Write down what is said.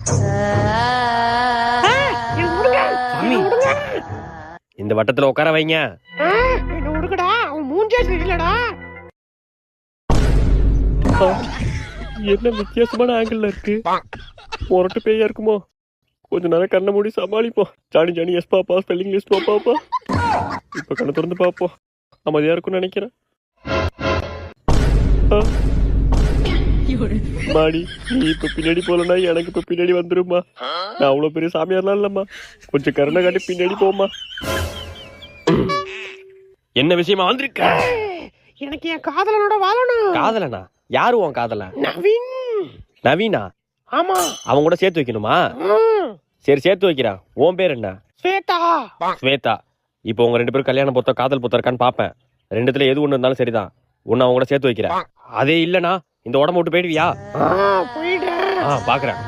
சாமி, இந்த வட்டத்துல உட்கார வைங்க. என்ன உடுக்கடா, அவன் மூஞ்சே சரியில்லடா. என்ன வித்தியாசமான ஆங்கிள் இருக்கு. முரட்டு பேயா இருக்குமோ? கொஞ்ச நேரம் கண்ணை மூடி சமாளிப்போம். Johny Johny yes papa, spelling list பாப்பா. இப்ப கண்ணை திறந்து பாப்போம். அமைதியா இருக்கும்னு நினைக்கிறேன். மாடி, நீ இப்ப பின்னாடி போலனா எனக்கு இப்ப பின்னாடி வந்துருமா. நான் அவ்வளவு பெரிய சாமியார்லாம் இல்லம்மா. கொஞ்சம் கருணை காட்டி பின்னாடி போமா. என்ன விஷயமா வந்திருக்க? எனக்கு என் காதலனோட வாழணும். காதலனா? யாரு உன் காதலன்? நவீன். நவீனா? ஆமா. அவன் கூட சேர்த்து வைக்கணுமா? சரி, சேர்த்து வைக்கிறான். உன் பேர் என்ன? ஸ்வேதா. ஸ்வேதா. இப்போ உங்க 2 பேரும் கல்யாணம் பொறுத்த காதல் பொறுத்த இருக்கான்னு பாப்பேன். 2த்துல எது ஒண்ணு இருந்தாலும் சரிதான். உன்னை அவங்க கூட சேர்த்து வைக்கிறேன். அதே இல்லனா இந்த உடம்பு விட்டு போயிடுவியா? போயிடுறேன். பாக்குறேன்.